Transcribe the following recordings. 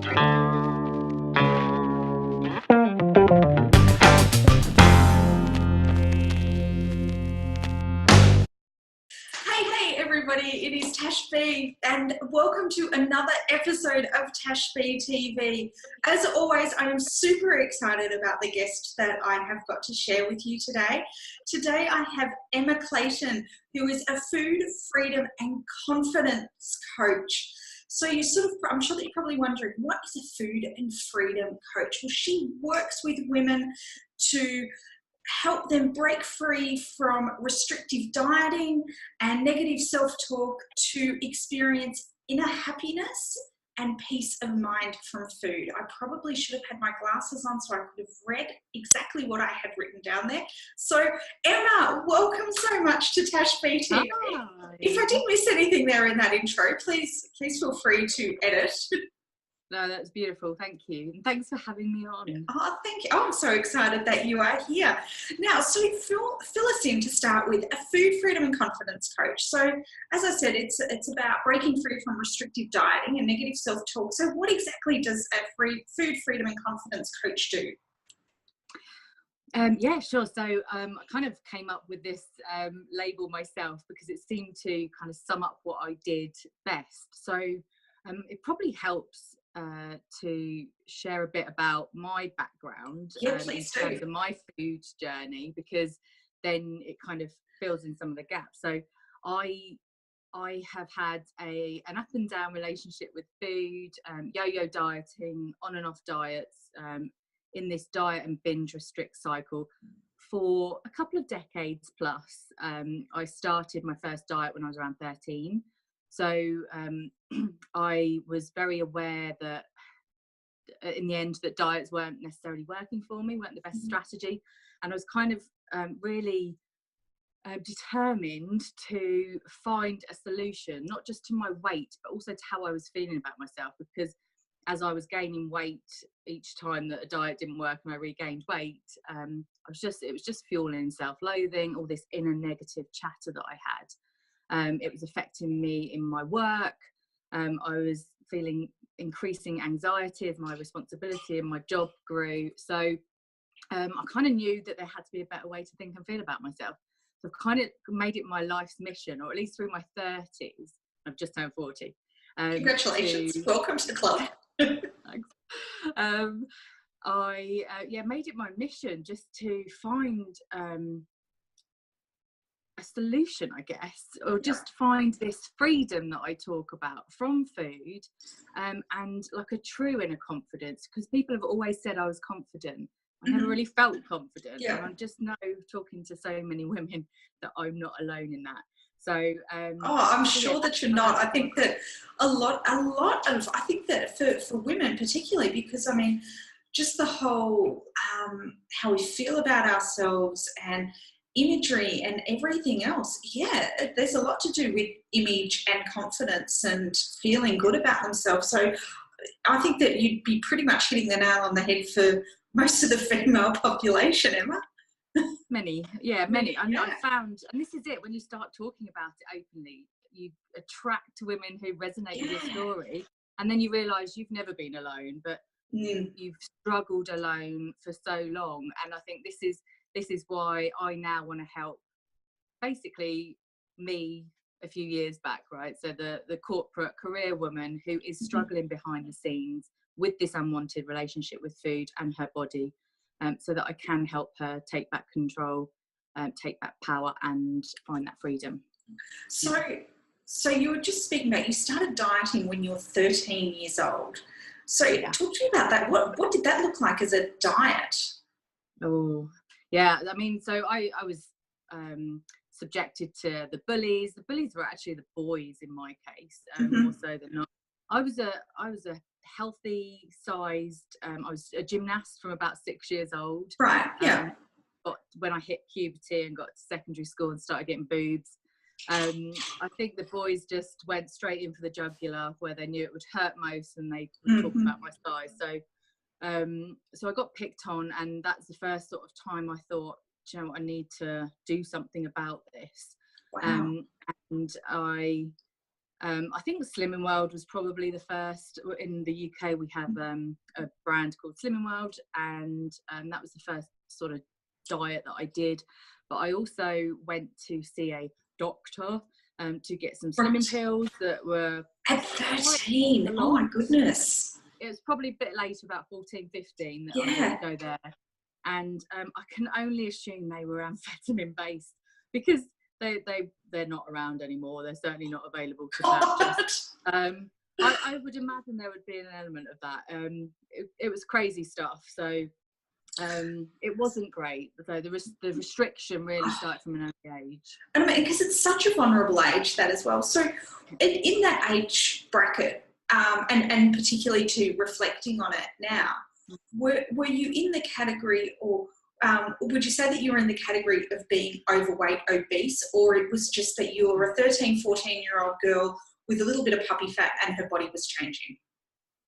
Hey everybody, it is TashB and welcome to another episode of TashB TV. As always, I am super excited about the guest that I have got to share with you today. Today I have Emma Clayton, who is a food, freedom and confidence coach. So I'm sure that you're probably wondering, what is a food and freedom coach? Well, she works with women to help them break free from restrictive dieting and negative self-talk to experience inner happiness and peace of mind from food. I probably should have had my glasses on so I could have read exactly what I had written down there. So Emma, welcome so much to TashB TV. Hi. If I did miss anything there in that intro, please feel free to edit. No, that's beautiful. Thank you. And thanks for having me on. Oh, thank you. Oh, I'm so excited that you are here. Now, so fill us in to start with, a food, freedom and confidence coach. So as I said, it's about breaking free from restrictive dieting and negative self-talk. So what exactly does a food, freedom and confidence coach do? Yeah, sure. So I kind of came up with this label myself because it seemed to kind of sum up what I did best. So it probably helps to share a bit about my background Yeah, in terms of my food journey, because then it kind of fills in some of the gaps. So I have had an up and down relationship with food, yo-yo dieting, on and off diets, in this diet and binge restrict cycle for a couple of decades plus. I started my first diet when I was around 13. So I was very aware that in the end that diets weren't necessarily working for me, weren't the best strategy. And I was kind of really determined to find a solution, not just to my weight, but also to how I was feeling about myself. Because as I was gaining weight each time that a diet didn't work and I regained weight, it was just fueling self-loathing, all this inner negative chatter that I had. It was affecting me in my work. I was feeling increasing anxiety as my responsibility and my job grew. So I kind of knew that there had to be a better way to think and feel about myself. So I've kind of made it my life's mission, or at least through my 30s. I've just turned 40. Congratulations. Welcome to the club. Thanks. I made it my mission just to find a solution, I guess, or just find this freedom that I talk about from food, and like a true inner confidence, because people have always said I was confident. I never really felt confident, and I just know, talking to so many women, that I'm not alone in that. So I'm sure that you're not. I think that a lot of, I think that for women particularly, because I mean, just the whole how we feel about ourselves and imagery and everything else, there's a lot to do with image and confidence and feeling good about themselves. So I think that you'd be pretty much hitting the nail on the head for most of the female population, Emma. Many. I found, and this is it, when you start talking about it openly, you attract women who resonate with your story, and then you realise you've never been alone, but you've struggled alone for so long. And I think this is why I now want to help, basically, me a few years back, right? So the corporate career woman who is struggling behind the scenes with this unwanted relationship with food and her body, so that I can help her take back control, take back power and find that freedom. So you were just speaking about, you started dieting when you were 13 years old. So talk to me about that. What did that look like as a diet? Oh, yeah. I mean, so I was subjected to the bullies. The bullies were actually the boys in my case, more so than not. I was a healthy sized, I was a gymnast from about 6 years old. Right, yeah. But when I hit puberty and got to secondary school and started getting boobs, I think the boys just went straight in for the jugular, where they knew it would hurt most, and they would talk about my size. So I got picked on, and that's the first sort of time I thought, do you know what, I need to do something about this. Wow. And I I think Slimming World was probably the first. In the UK, we have a brand called Slimming World, and that was the first sort of diet that I did. But I also went to see a doctor to get some slimming pills that were... At 13? Oh my goodness. It was probably a bit later, about 14, 15, that I Yeah. would go there. And I can only assume they were amphetamine based, because they're not around anymore. They're certainly not available to purchase. I would imagine there would be an element of that. It was crazy stuff. So it wasn't great. So the restriction really started from an early age. And I mean, because it's such a vulnerable age, that as well. So in that age bracket, and particularly to reflecting on it now, were you in the category, or would you say that you were in the category of being overweight, obese, or it was just that you were a 13, 14-year-old girl with a little bit of puppy fat and her body was changing?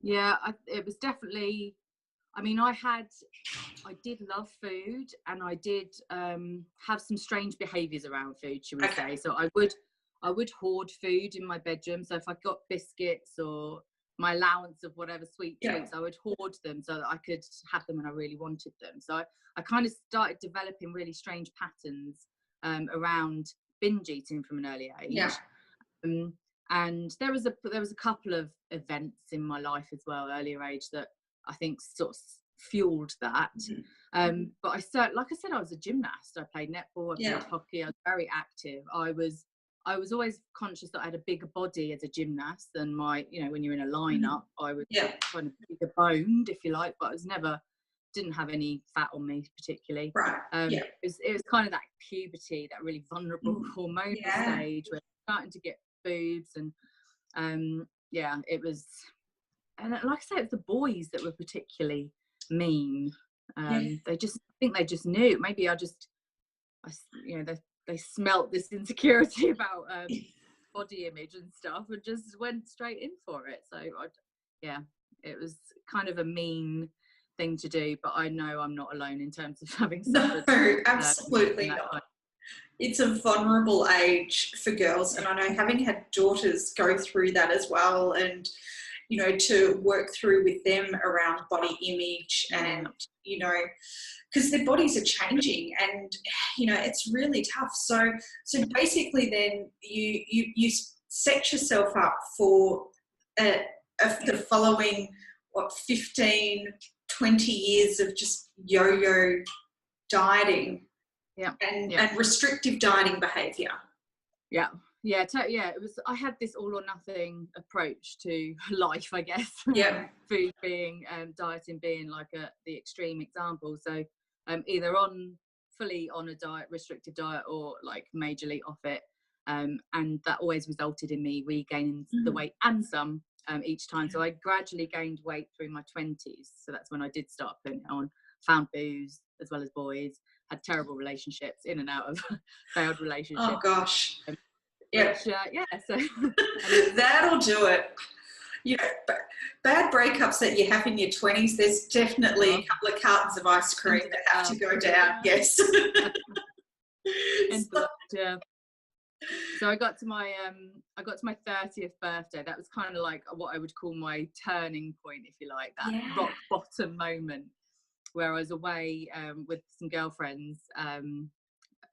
Yeah, it was definitely... I mean, I did love food, and I did have some strange behaviours around food, should we say. So I would hoard food in my bedroom. So if I got biscuits or my allowance of whatever sweet treats, I would hoard them so that I could have them when I really wanted them. So I kind of started developing really strange patterns around binge eating from an early age. Yeah. And there was a couple of events in my life as well, earlier age, that I think sort of fueled that. But like I said, I was a gymnast. I played netball, I played hockey, I was very active. I was always conscious that I had a bigger body as a gymnast than when you're in a lineup, I was kind of bigger boned, if you like, but I didn't have any fat on me particularly. Right. It was kind of that puberty, that really vulnerable hormonal stage where you're starting to get boobs, and it was... And like I said, it was the boys that were particularly mean. I think they just knew. Maybe they smelt this insecurity about body image and stuff, and just went straight in for it. So it was kind of a mean thing to do, but I know I'm not alone in terms of having suffered. No, absolutely not. It's a vulnerable age for girls, and I know, having had daughters go through that as well, and to work through with them around body image, and because their bodies are changing, and it's really tough. So basically, then you set yourself up for the following 15, 20 years of just yo-yo dieting, and restrictive dieting behaviour. It was. I had this all or nothing approach to life, I guess. Food being, dieting being like the extreme example. So either fully on a diet, restrictive diet, or like majorly off it, and that always resulted in me regaining the weight and some each time. So I gradually gained weight through my 20s. So that's when I did start putting it on. Found booze as well as boys. Had terrible relationships, in and out of failed relationships. Oh gosh. So that'll do it. Bad breakups that you have in your 20s, there's definitely a couple of cartons of ice cream that have to go down. Yes. So I got to my 30th birthday. That was kind of like what I would call my turning point, if you like, that rock bottom moment where I was away with some girlfriends.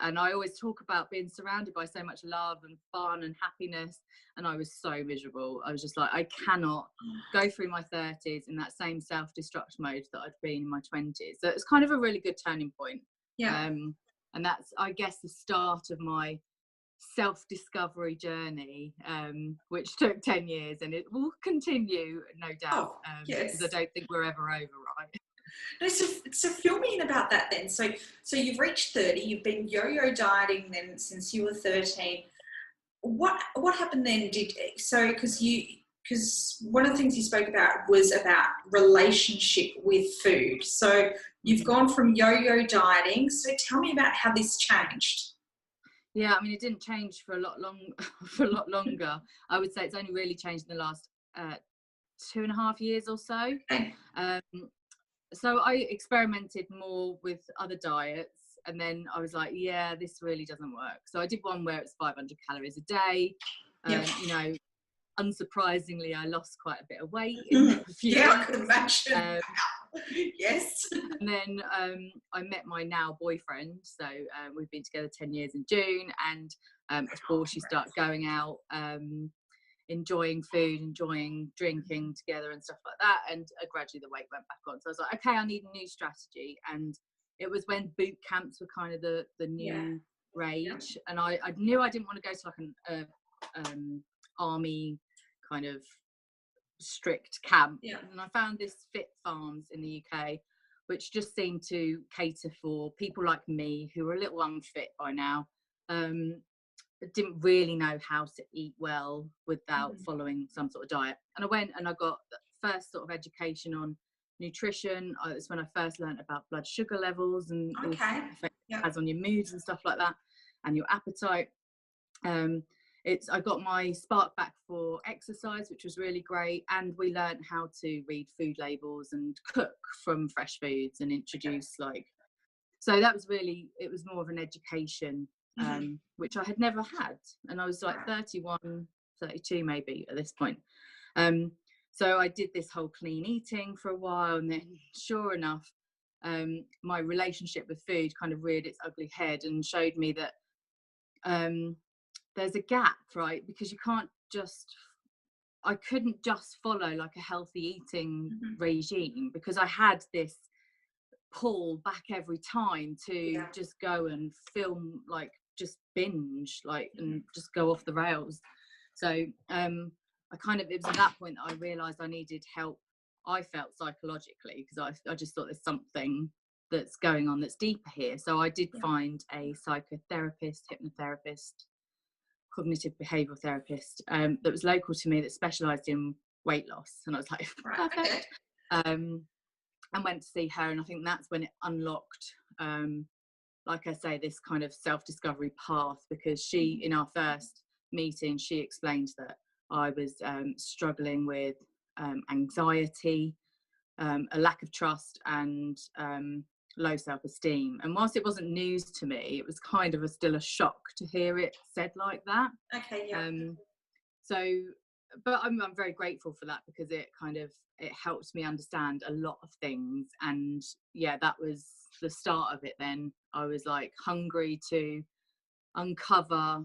And I always talk about being surrounded by so much love and fun and happiness, and I was so miserable. I was just like, I cannot go through my 30s in that same self-destruct mode that I'd been in my 20s. So it's kind of a really good turning point. And that's, I guess, the start of my self-discovery journey, which took 10 years, and it will continue, no doubt, because I don't think we're ever over, right? No, so fill me in about that then. So you've reached 30, you've been yo-yo dieting then since you were 13. What happened then? Because one of the things you spoke about was about relationship with food. So you've gone from yo-yo dieting. So tell me about how this changed. Yeah, I mean, it didn't change for a lot longer. I would say it's only really changed in the last 2.5 years or so. Okay. So I experimented more with other diets, and then I was like, this really doesn't work. So I did one where it's 500 calories a day. unsurprisingly, I lost quite a bit of weight in a few yeah, weeks. I could imagine. Yes. And then I met my now boyfriend. So we've been together 10 years in June. And of course, you start going out, enjoying food, enjoying drinking together and stuff like that. And gradually the weight went back on. So I was like, okay, I need a new strategy. And it was when boot camps were kind of the new rage. And I knew I didn't want to go to like an army kind of strict camp. And I found this Fit Farms in the UK, which just seemed to cater for people like me who were a little unfit by now, didn't really know how to eat well without following some sort of diet. And I went and I got the first sort of education on nutrition. It's when I first learned about blood sugar levels and the effect it has on your moods and stuff like that, and your appetite. I got my spark back for exercise, which was really great, and we learned how to read food labels and cook from fresh foods and introduce so that was really, it was more of an education, which I had never had, and I was like 31, 32 maybe at this point. So I did this whole clean eating for a while, and then sure enough, my relationship with food kind of reared its ugly head and showed me that there's a gap, right? Because I couldn't just follow like a healthy eating regime, because I had this pull back every time to just go and film, like just binge, like, and just go off the rails. So it was at that point that I realized I needed help. I felt psychologically, because I just thought there's something that's going on that's deeper here. So I did find a psychotherapist, hypnotherapist, cognitive behavioural therapist that was local to me, that specialised in weight loss, and I was like, perfect. And went to see her, and I think that's when it unlocked, like I say, this kind of self-discovery path, because she, in our first meeting, she explained that I was struggling with anxiety, a lack of trust, and low self-esteem. And whilst it wasn't news to me, it was kind of still a shock to hear it said like that. But I'm very grateful for that, because it helped me understand a lot of things. And that was the start of it. Then I was like hungry to uncover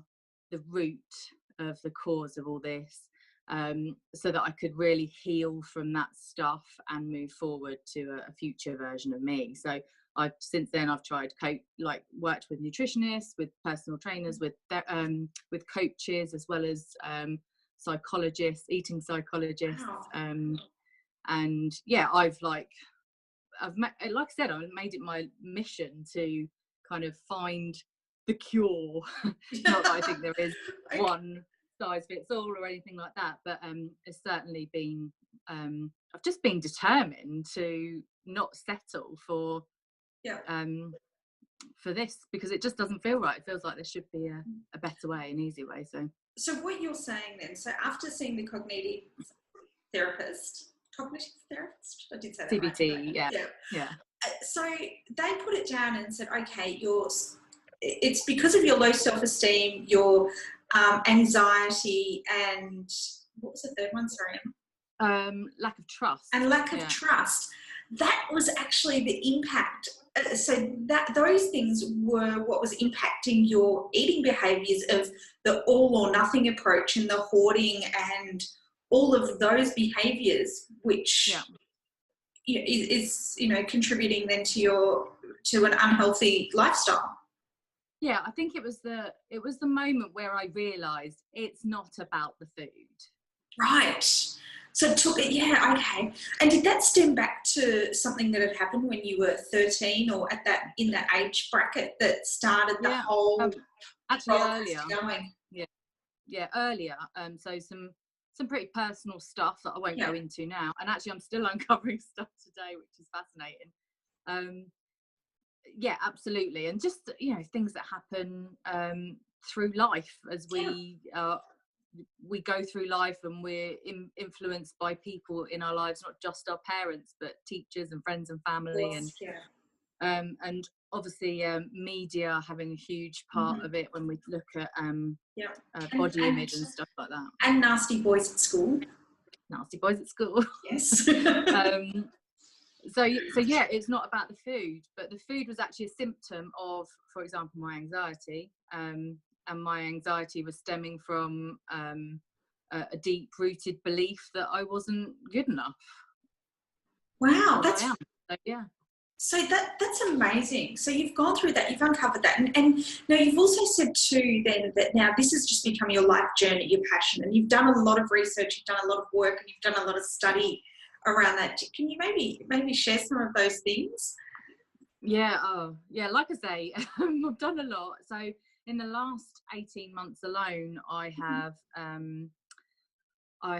the root of the cause of all this, so that I could really heal from that stuff and move forward to a future version of me. So since then I've tried worked with nutritionists, with personal trainers, with coaches, as well as psychologists, eating psychologists. And like I said, I made it my mission to kind of find the cure. Not that I think there is one size fits all or anything like that, but it's certainly been I've just been determined to not settle for this, because it just doesn't feel right. It feels like there should be a better way, an easy way. So what you're saying then, so after seeing the cognitive therapist, I did say that CBT, right. Yeah. So they put it down and said, okay, it's because of your low self-esteem, your anxiety, and what was the third one? Sorry. Lack of trust. And lack of trust. That was actually the impact. So those things were what was impacting your eating behaviours of the all or nothing approach and the hoarding and all of those behaviours, which is contributing then to an unhealthy lifestyle. Yeah, I think it was the moment where I realised it's not about the food. Right. So it took it, okay. And did that stem back to something that had happened when you were 13, or in that age bracket that started the whole actually earlier going? Earlier. So some pretty personal stuff that I won't go into now, and actually I'm still uncovering stuff today, which is fascinating. Absolutely. And just things that happen through life as we go through life, and we're influenced by people in our lives, not just our parents, but teachers and friends and family. And obviously media having a huge part of it when we look at body image and stuff like that. And nasty boys at school. Nasty boys at school. Yes. So yeah, it's not about the food, but the food was actually a symptom of, for example, my anxiety. And my anxiety was stemming from a deep-rooted belief that I wasn't good enough. Wow, So, yeah. So that's amazing. So you've gone through that, you've uncovered that, and now you've also said too then that now this has just become your life journey, your passion, and you've done a lot of research, you've done a lot of work, and you've done a lot of study around that. Can you maybe share some of those things? Yeah, like I say, I've done a lot. So in the last 18 months alone, I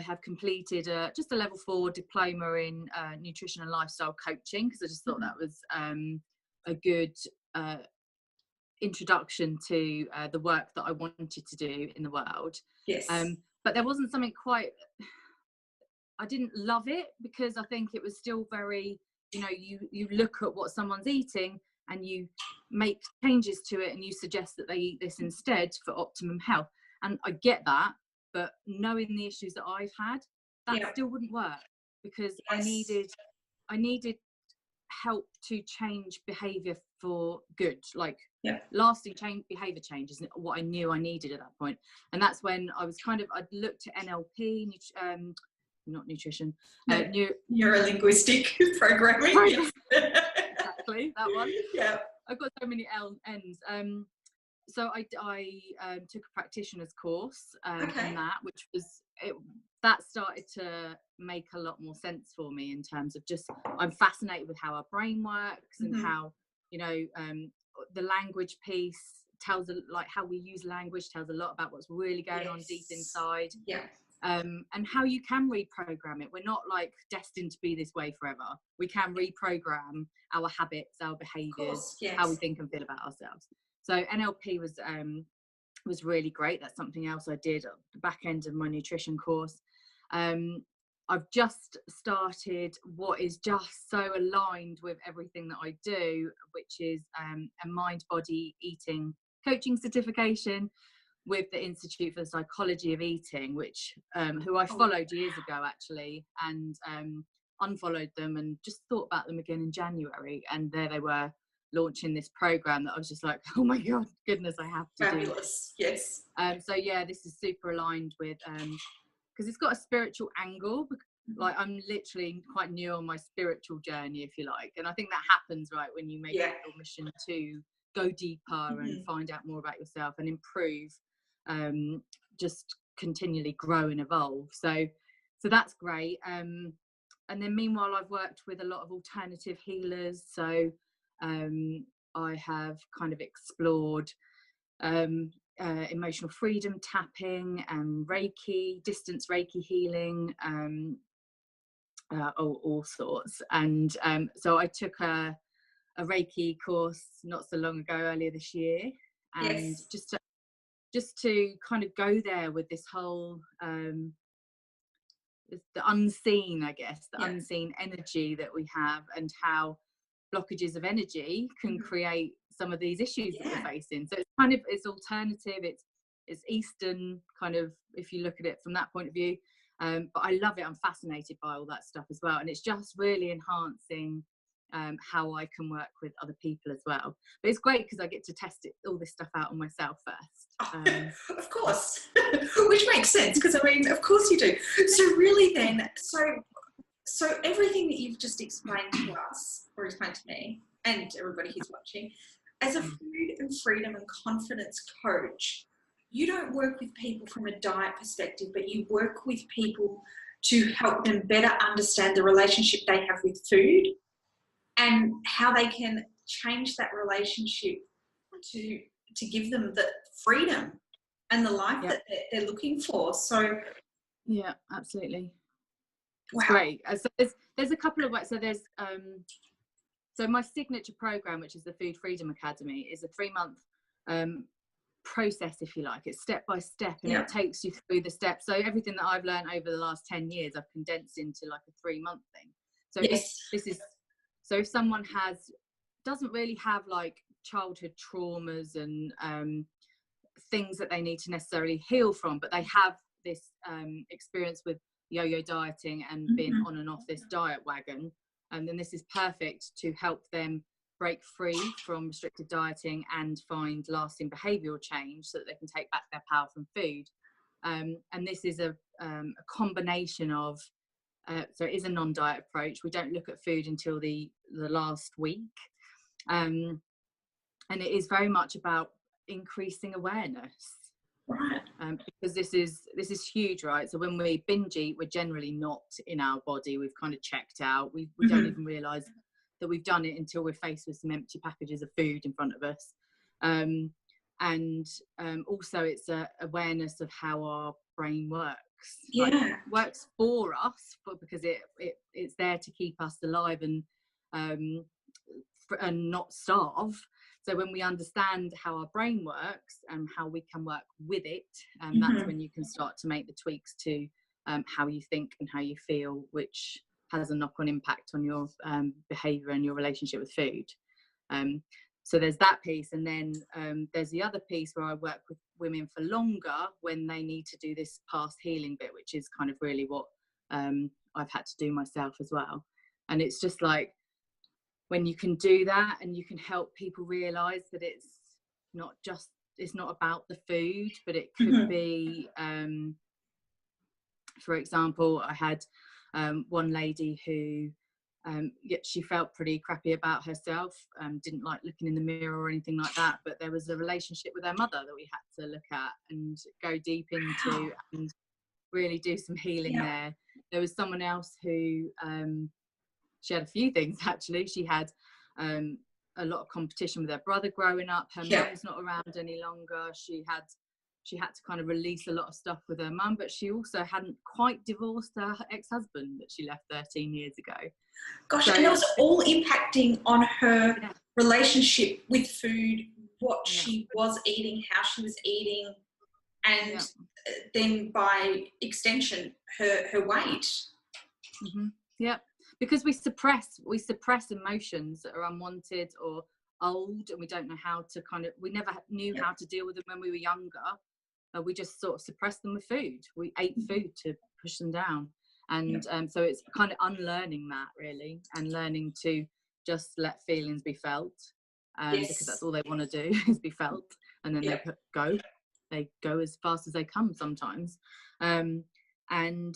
have completed just a level 4 diploma in nutrition and lifestyle coaching, because I just thought that was a good introduction to the work that I wanted to do in the world. Yes. But there wasn't something quite, I didn't love it, because I think it was still very, you look at what someone's eating and you make changes to it and you suggest that they eat this instead for optimum health. And I get that. But knowing the issues that I've had, that still wouldn't work, because I needed help to change behaviour for good, like lasting behaviour change is what I knew I needed at that point. And that's when I looked at NLP, not nutrition, neuro-linguistic programming. Exactly, that one. Yeah, I've got so many N's. So I took a practitioner's course in that, which was that started to make a lot more sense for me, in terms of just, I'm fascinated with how our brain works and how the language piece tells, like, how we use language tells a lot about what's really going on deep inside. And how you can reprogram it. We're not like destined to be this way forever. We can reprogram our habits, our behaviours, how we think and feel about ourselves. So NLP was really great. That's something else I did at the back end of my nutrition course. I've just started what is just so aligned with everything that I do, which is a mind body eating coaching certification with the Institute for the Psychology of Eating, which who I followed years ago actually, and unfollowed them and just thought about them again in January, and there they were, launching this program that I was just like, oh my goodness, I have to do this. Yes. So yeah, this is super aligned with because it's got a spiritual angle. Like, I'm literally quite new on my spiritual journey, if you like, and I think that happens right when you make it your mission to go deeper and find out more about yourself and improve, just continually grow and evolve. So that's great. And then meanwhile, I've worked with a lot of alternative healers. So I have kind of explored emotional freedom tapping and Reiki, distance Reiki healing, all sorts. And so I took a Reiki course not so long ago, earlier this year, and just to kind of go there with this whole the unseen, I guess, the unseen energy that we have, and how blockages of energy can create some of these issues that we're facing. So it's alternative, it's Eastern kind of, if you look at it from that point of view, but I love it. I'm fascinated by all that stuff as well, and it's just really enhancing how I can work with other people as well. But it's great because I get to test all this stuff out on myself first. Of course. Which makes sense, because I mean, of course you do. So really then, so everything that you've just explained to us, or explained to me and everybody who's watching, as a food and freedom and confidence coach, you don't work with people from a diet perspective, but you work with people to help them better understand the relationship they have with food and how they can change that relationship to give them the freedom and the life that they're looking for. So yeah, absolutely. It's great. So there's a couple of ways. So there's so my signature program, which is the Food Freedom Academy, is a 3-month process, if you like. It's step by step, and it takes you through the steps. So everything that I've learned over the last 10 years, I've condensed into like a 3-month thing. So this is, so if someone has doesn't really have like childhood traumas and things that they need to necessarily heal from, but they have this experience with yo-yo dieting and being on and off this diet wagon, and then this is perfect to help them break free from restricted dieting and find lasting behavioural change so that they can take back their power from food. And this is a combination of so it is a non-diet approach. We don't look at food until the last week, and it is very much about increasing awareness. Right. Because this is huge, right? So when we binge eat, we're generally not in our body. We've kind of checked out. We don't even realise that we've done it until we're faced with some empty packages of food in front of us. And also it's a awareness of how our brain works. Yeah. Like, works for us, but because it's there to keep us alive and not starve. So when we understand how our brain works and how we can work with it, that's when you can start to make the tweaks to how you think and how you feel, which has a knock-on impact on your behaviour and your relationship with food. So there's that piece, and then there's the other piece where I work with women for longer when they need to do this past healing bit, which is kind of really what I've had to do myself as well. And it's just like, when you can do that and you can help people realise that it's not about the food, but it could be, for example, I had one lady who she felt pretty crappy about herself, didn't like looking in the mirror or anything like that, but there was a relationship with her mother that we had to look at and go deep into and really do some healing there. There was someone else who she had a few things actually. She had a lot of competition with her brother growing up. Her mum's not around any longer. She had to kind of release a lot of stuff with her mum, but she also hadn't quite divorced her ex-husband that she left 13 years ago. Gosh, so, and it was all impacting on her relationship with food, what she was eating, how she was eating, and then by extension, her weight. Yeah, because we suppress emotions that are unwanted or old, and we don't know how to we never knew how to deal with them when we were younger. We just sort of suppressed them with food. We ate food to push them down. And so it's kind of unlearning that, really, and learning to just let feelings be felt, because that's all they want to do is be felt, and then they go as fast as they come sometimes. And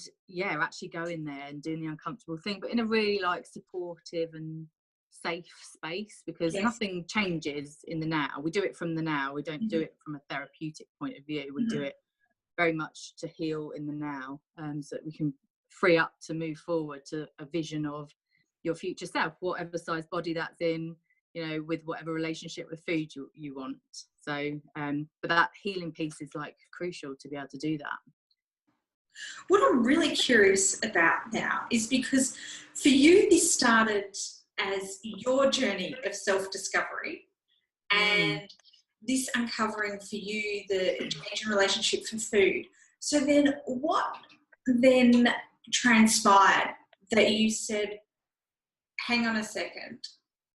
actually go in there and doing the uncomfortable thing, but in a really like supportive and safe space, because nothing changes in the now. We do it from the now. We don't do it from a therapeutic point of view. We do it very much to heal in the now, so that we can free up to move forward to a vision of your future self, whatever size body that's in, with whatever relationship with food you want. So but that healing piece is like crucial to be able to do that. What I'm really curious about now is, because for you this started as your journey of self-discovery, and this uncovering for you the change in relationship for food. So then what then transpired that you said, hang on a second,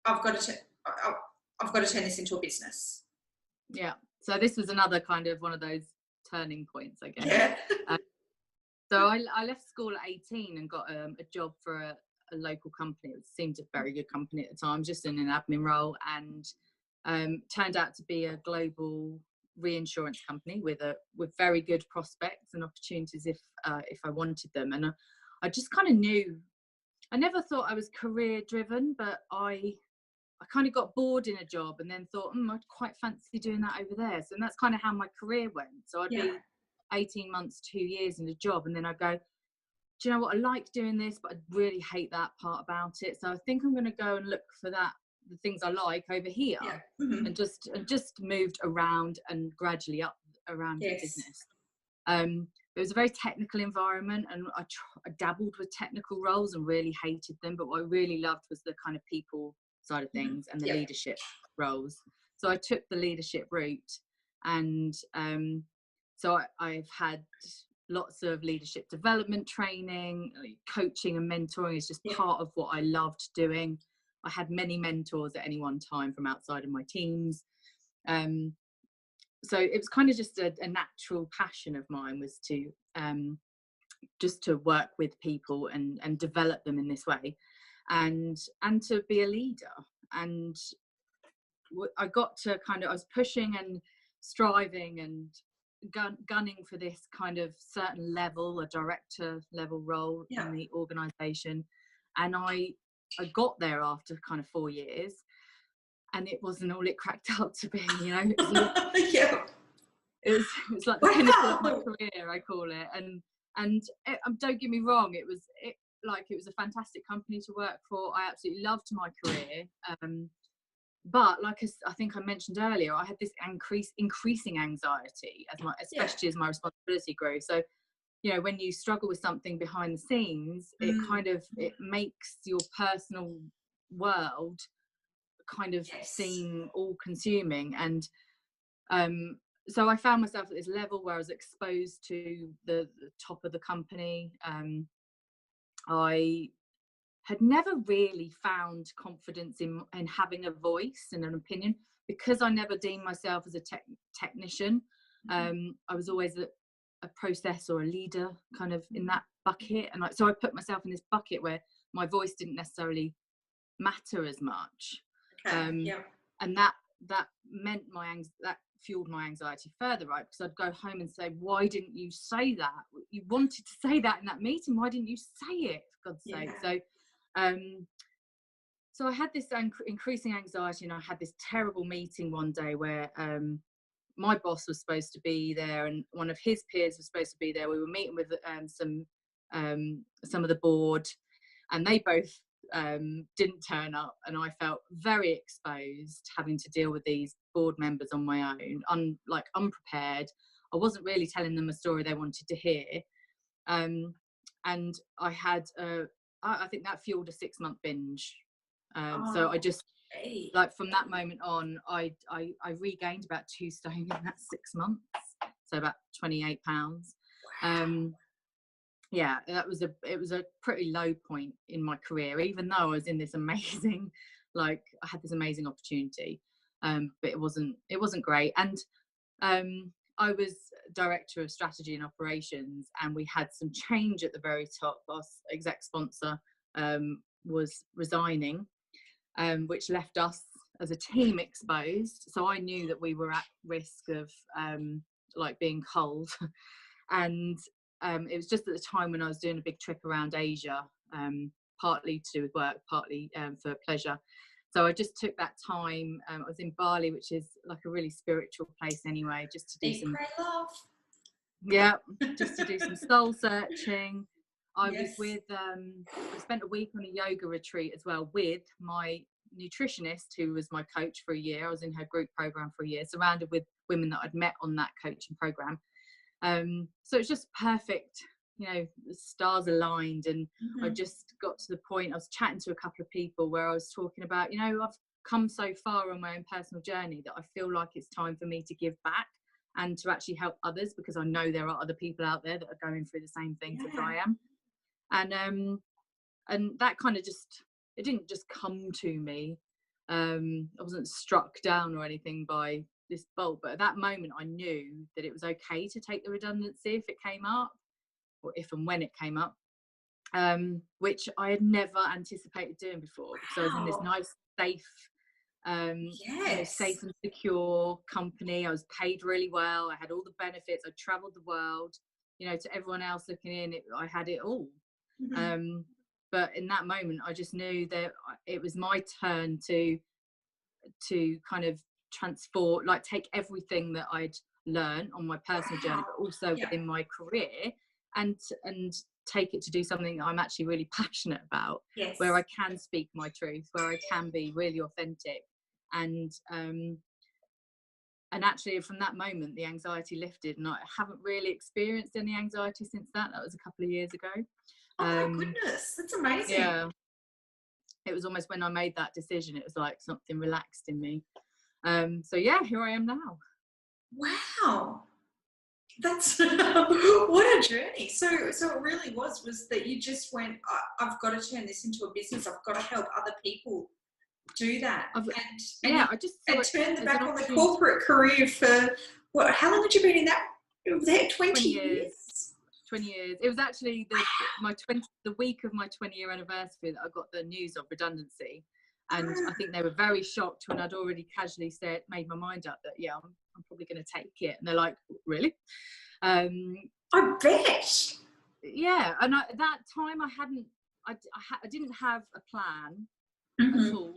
I've got to turn this into a business? Yeah, so this was another kind of one of those turning points, I guess. So I left school at 18 and got a job for a local company. It seemed a very good company at the time, just in an admin role, and turned out to be a global reinsurance company with very good prospects and opportunities if I wanted them. And I just kind of knew, I never thought I was career driven, but I kind of got bored in a job and then thought, I'd quite fancy doing that over there. So that's kind of how my career went. So I'd be 18 months, 2 years in a job, and then I go, do you know what, I like doing this, but I really hate that part about it. So I think I'm going to go and look for the things I like over here, and just moved around and gradually up around the business. It was a very technical environment, and I dabbled with technical roles and really hated them. But what I really loved was the kind of people side of things and the leadership roles. So I took the leadership route, and so I've had lots of leadership development training, coaching and mentoring is just part of what I loved doing. I had many mentors at any one time from outside of my teams. So it was kind of just a natural passion of mine, was to just to work with people and develop them in this way, and to be a leader. And I got to I was pushing and striving and gunning for this kind of certain level, a director level role in the organization. And I got there after kind of 4 years, and it wasn't all it cracked up to be, you know. It was like the pinnacle of my career, I call it. And don't get me wrong, it was a fantastic company to work for. I absolutely loved my career. But like I think I mentioned earlier, I had this increasing anxiety especially as my responsibility grew. So, you know, when you struggle with something behind the scenes, it makes your personal world kind of seem all consuming. And so I found myself at this level where I was exposed to the top of the company. I had never really found confidence in having a voice and an opinion, because I never deemed myself as a technician. I was always a process or a leader, kind of in that bucket. And so I put myself in this bucket where my voice didn't necessarily matter as much. And that meant that fueled my anxiety further, right? Because I'd go home and say, why didn't you say that? You wanted to say that in that meeting. Why didn't you say it, for God's sake? So I had this increasing anxiety, and I had this terrible meeting one day where my boss was supposed to be there, and one of his peers was supposed to be there. We were meeting with some of the board, and they both didn't turn up, and I felt very exposed, having to deal with these board members on my own, unprepared. I wasn't really telling them a story they wanted to hear, and I had I think that fueled a 6-month binge. So I just, from that moment on, I regained about 2 stone in that 6 months, so about 28 pounds. Yeah, it was a pretty low point in my career, even though I was in this amazing, I had this amazing opportunity, but it wasn't great. And I was director of strategy and operations, and we had some change at the very top. Our exec sponsor was resigning, which left us as a team exposed. So I knew that we were at risk of being culled. And it was just at the time when I was doing a big trip around Asia, partly to do with work, partly for pleasure. So I just took that time. I was in Bali, which is like a really spiritual place anyway, just to do just to do some soul searching. I was with, I spent a week on a yoga retreat as well with my nutritionist, who was my coach for a year. I was in her group program for a year, surrounded with women that I'd met on that coaching program. So it's just perfect, you know, the stars aligned. And I just got to the point, I was chatting to a couple of people where I was talking about, you know, I've come so far on my own personal journey that I feel like it's time for me to give back and to actually help others, because I know there are other people out there that are going through the same things as I am. And that kind of just, it didn't just come to me. I wasn't struck down or anything by this bolt, but at that moment I knew that it was okay to take the redundancy if it came up, or if and when it came up, which I had never anticipated doing before, because I was in this nice, safe, safe and secure company. I was paid really well. I had all the benefits. I traveled the world. You know, to everyone else looking in, I had it all. But in that moment, I just knew that it was my turn to kind of transform, take everything that I'd learned on my personal journey, but also within my career, and take it to do something that I'm actually really passionate about, where I can speak my truth, where I can be really authentic. And actually from that moment, the anxiety lifted, and I haven't really experienced any anxiety since that. That was a couple of years ago. Oh my goodness, that's amazing. Yeah, it was almost when I made that decision, it was like something relaxed in me. So yeah, here I am now. Wow, that's what a journey. So it really was that you just went, I've got to turn this into a business. I've got to help other people do that. I've, And yeah, I just saw and it turned the as back an on the opportunity. corporate career for what? How long had you been in that? There, 20 years. 20 years. It was actually the week of my 20-year anniversary that I got the news of redundancy, and I think they were very shocked when I'd already casually made my mind up that I'm probably going to take it, and they're like, really? I bet. Yeah, and at that time I didn't have a plan at all.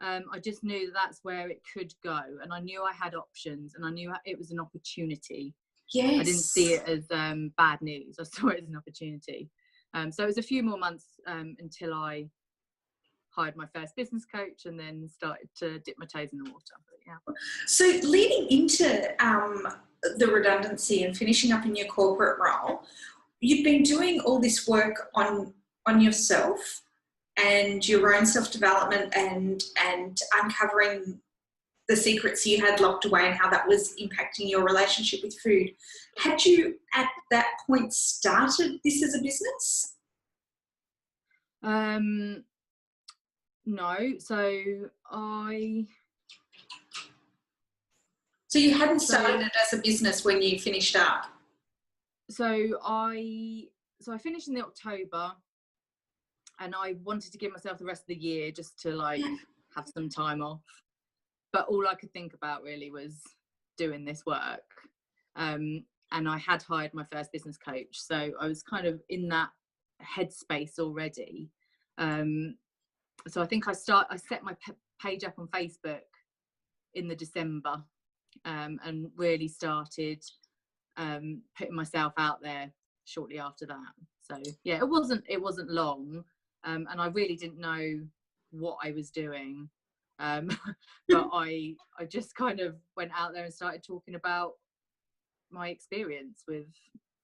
I just knew that that's where it could go, and I knew I had options, and I knew it was an opportunity. Yes. I didn't see it as bad news. I saw it as an opportunity. So it was a few more months until I hired my first business coach, and then started to dip my toes in the water. But, yeah. So leading into the redundancy and finishing up in your corporate role, you've been doing all this work on yourself and your own self-development and uncovering the secrets you had locked away and how that was impacting your relationship with food. Had you at that point started this as a business? No. So you hadn't started it as a business when you finished up? So I finished in the October, and I wanted to give myself the rest of the year just to have some time off. But all I could think about really was doing this work. And I had hired my first business coach. So I was kind of in that headspace already. So I think I set my page up on Facebook in the December, and really started putting myself out there shortly after that. So yeah, it wasn't long, and I really didn't know what I was doing. But I just kind of went out there and started talking about my experience with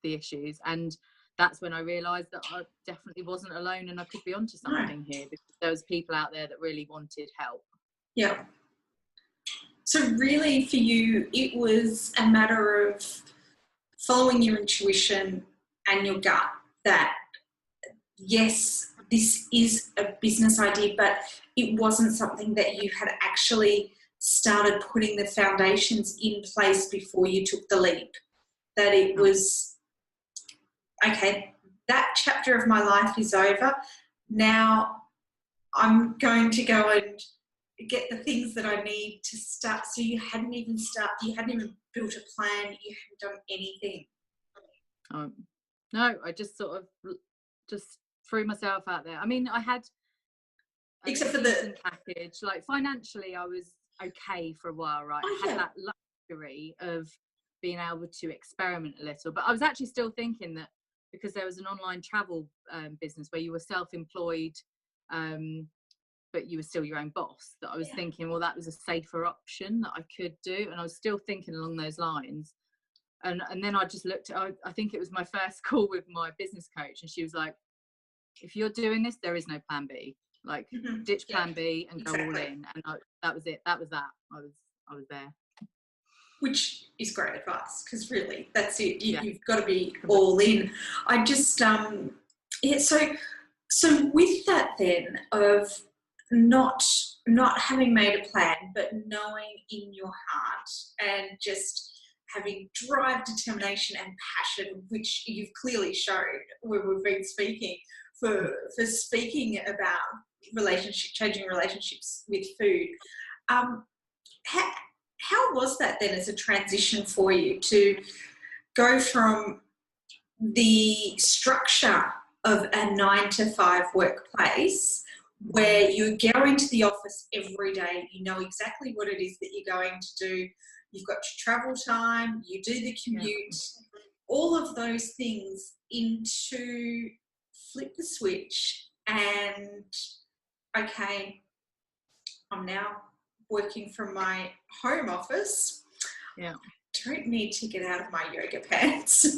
the issues, and that's when I realised that I definitely wasn't alone, and I could be onto something here, because there was people out there that really wanted help. Yeah. So really for you, it was a matter of following your intuition and your gut that, yes, this is a business idea, but it wasn't something that you had actually started putting the foundations in place before you took the leap. That it was, okay, that chapter of my life is over. Now I'm going to go and get the things that I need to start. So you hadn't even built a plan, you hadn't done anything. No, I just sort of just threw myself out there. I mean, I had except for the package, financially I was okay for a while, right? I had that luxury of being able to experiment a little, but I was actually still thinking that because there was an online travel business where you were self-employed, but you were still your own boss, that I was thinking, well, that was a safer option that I could do, and I was still thinking along those lines. And then I just looked at, I think it was my first call with my business coach, and she was like, if you're doing this, there is no plan B. Ditch plan B and go all in. And that was it. That was that. I was there. Which is great advice, because really that's it. You've got to be all in. I just, so with that then of not having made a plan, but knowing in your heart and just having drive, determination and passion, which you've clearly shown when we've been speaking, for speaking about changing relationships with food. How was that then as a transition for you to go from the structure of a 9-to-5 workplace where you go into the office every day, you know exactly what it is that you're going to do, you've got your travel time, you do the commute, all of those things, into flip the switch and, okay, I'm now working from my home office. Yeah. Don't need to get out of my yoga pants.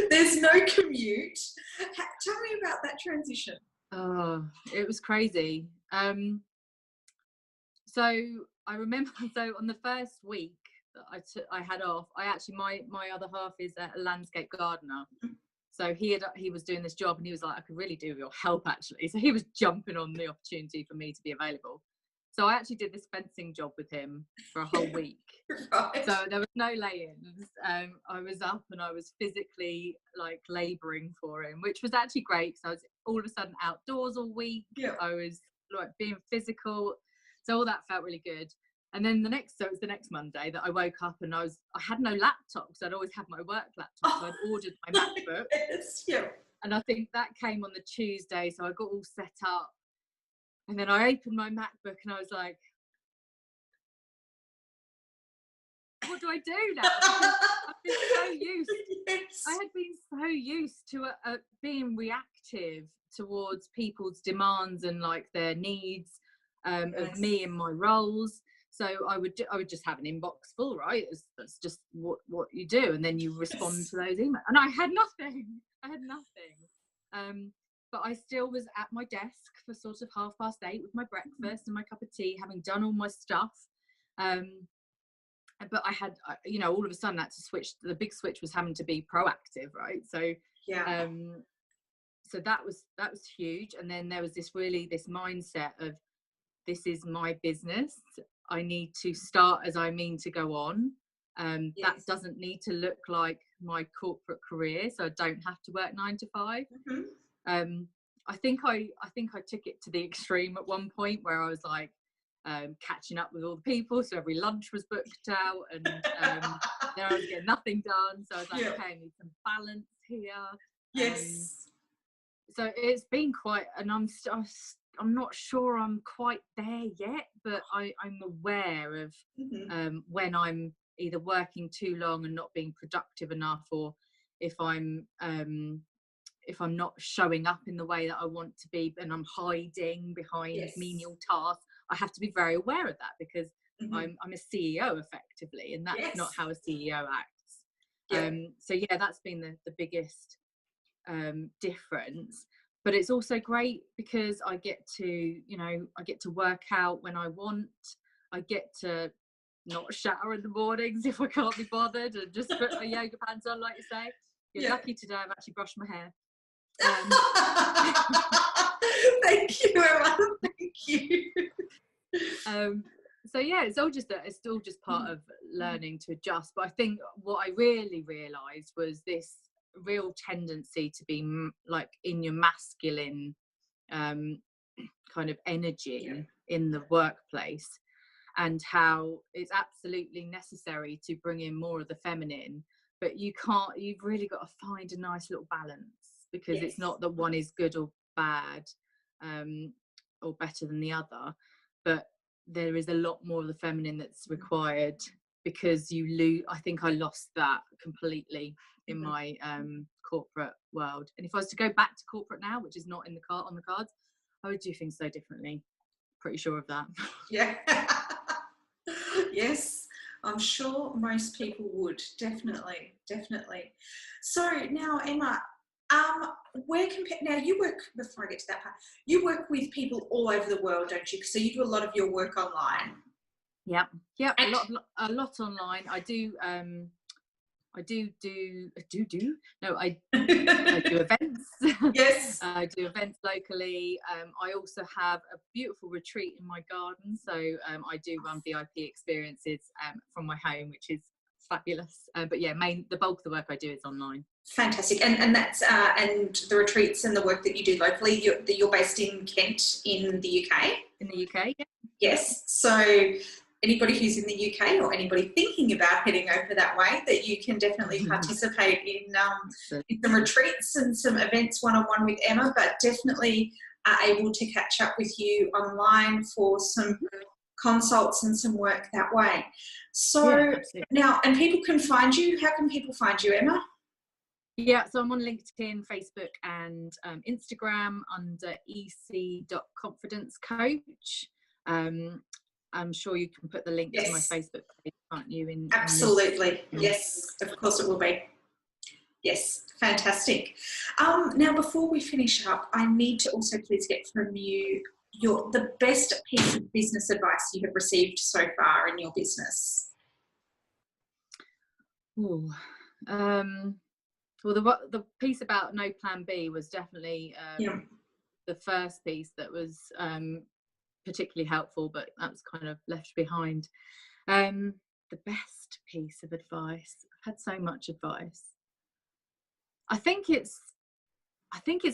There's no commute. Tell me about that transition. Oh, it was crazy. So I remember, on the first week that I had off, I actually, my other half is a landscape gardener. So he was doing this job, and he was like, I could really do with your help, actually. So he was jumping on the opportunity for me to be available. So I actually did this fencing job with him for a whole week. Right. So there was no lay-ins. I was up and I was physically like labouring for him, which was actually great, because I was all of a sudden outdoors all week. Yeah. I was like being physical. So all that felt really good. And then it was the next Monday that I woke up and I had no laptop, because I'd always had my work laptop. So I'd ordered my MacBook. Yes, yeah. And I think that came on the Tuesday. So I got all set up. And then I opened my MacBook and I was like, what do I do now? Because I've been so used. Yes. I had been so used to being reactive towards people's demands and like their needs of me and my roles. So I would just have an inbox full, right? That's just what you do, and then you respond to those emails. And I had nothing. But I still was at my desk for sort of 8:30 with my breakfast and my cup of tea, having done all my stuff. But I had, all of a sudden, that the big switch was having to be proactive, right? So yeah. So that was huge. And then there was this mindset of, this is my business. I need to start as I mean to go on. Yes. That doesn't need to look like my corporate career, so I don't have to work 9 to 5. Mm-hmm. I think I took it to the extreme at one point, where I was like catching up with all the people, so every lunch was booked out, and then I was getting nothing done. So I was like, okay, I need some balance here. Yes. So it's been quite, and I'm not sure I'm quite there yet, but I'm aware of when I'm either working too long and not being productive enough, or if I'm not showing up in the way that I want to be, and I'm hiding behind menial tasks. I have to be very aware of that, because I'm a CEO effectively, and that's not how a CEO acts. So yeah, that's been the biggest difference. But it's also great because I get to work out when I want. I get to not shower in the mornings if I can't be bothered, and just put my yoga pants on, like you say. You're lucky today I've actually brushed my hair. Thank you, Emma. Thank you. So yeah, it's still just part of learning to adjust. But I think what I really realised was this real tendency to be like in your masculine kind of energy in the workplace, and how it's absolutely necessary to bring in more of the feminine, but you've really got to find a nice little balance, because it's not that one is good or bad or better than the other, but there is a lot more of the feminine that's required, because I think I lost that completely in my corporate world. And if I was to go back to corporate now, which is not on the cards, I would do things so differently. Pretty sure of that. Yeah. Yes, I'm sure most people would. Definitely. So now, Emma, now you work, before I get to that part, you work with people all over the world, don't you? So you do a lot of your work online. Yeah, a lot online. I do events. Yes. I do events locally. I also have a beautiful retreat in my garden, so I do run VIP experiences from my home, which is fabulous. But yeah, the bulk of the work I do is online. Fantastic. And that's and the retreats and the work that you do locally, you're based in Kent in the UK? In the UK, yeah. Yes. So anybody who's in the UK, or anybody thinking about heading over that way, that you can definitely participate in some retreats and some events one-on-one with Emma, but definitely are able to catch up with you online for some consults and some work that way. So now, and people can find you. How can people find you, Emma? Yeah, so I'm on LinkedIn, Facebook and Instagram under ec.confidencecoach. I'm sure you can put the link to my Facebook page, can't you? Absolutely. Yes, of course it will be. Yes, fantastic. Now, before we finish up, I need to also please get from you the best piece of business advice you have received so far in your business. Well, the piece about no plan B was definitely the first piece that was particularly helpful, but that's kind of left behind. The best piece of advice, I've had so much advice. I think it's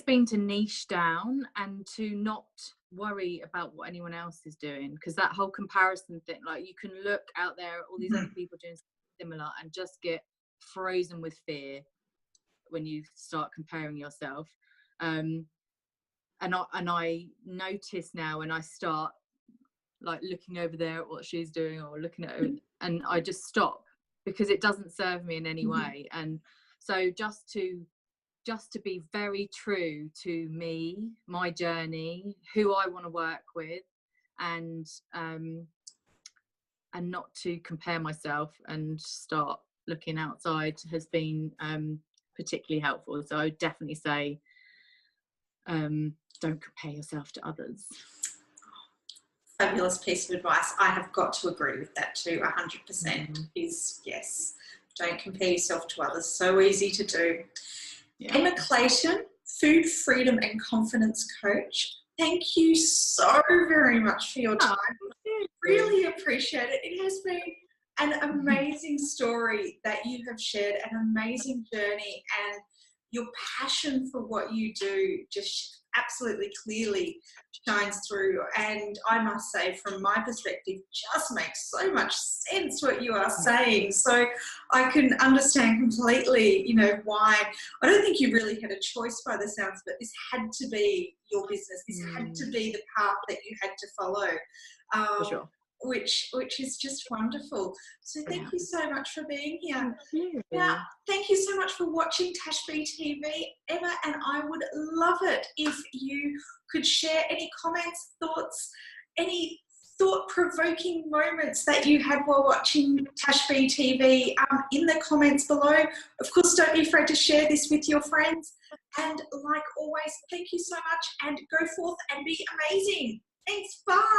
been to niche down and to not worry about what anyone else is doing, because that whole comparison thing, like, you can look out there at all these other people doing something similar and just get frozen with fear when you start comparing yourself. And I notice now when I start like looking over there at what she's doing or looking at her, and I just stop, because it doesn't serve me in any way. And so just to be very true to me, my journey, who I want to work with, and not to compare myself and start looking outside has been particularly helpful. So I would definitely say don't compare yourself to others. Fabulous piece of advice. I have got to agree with that too. 100% is yes. Don't compare yourself to others. So easy to do. Yeah. Emma Clayton, food freedom and confidence coach. Thank you so very much for your time. Really appreciate it. It has been an amazing story that you have shared, an amazing journey, and your passion for what you do just absolutely clearly shines through. And I must say, from my perspective, just makes so much sense what you are saying. So I can understand completely, why. I don't think you really had a choice by the sounds, but this had to be your business. This had to be the path that you had to follow. For sure. Which is just wonderful. So thank you so much for being here. Thank you. Now, thank you so much for watching TashB TV. Emma and I would love it if you could share any comments, thoughts, any thought-provoking moments that you had while watching TashB TV in the comments below. Of course, don't be afraid to share this with your friends. And like always, thank you so much, and go forth and be amazing. Thanks. Bye.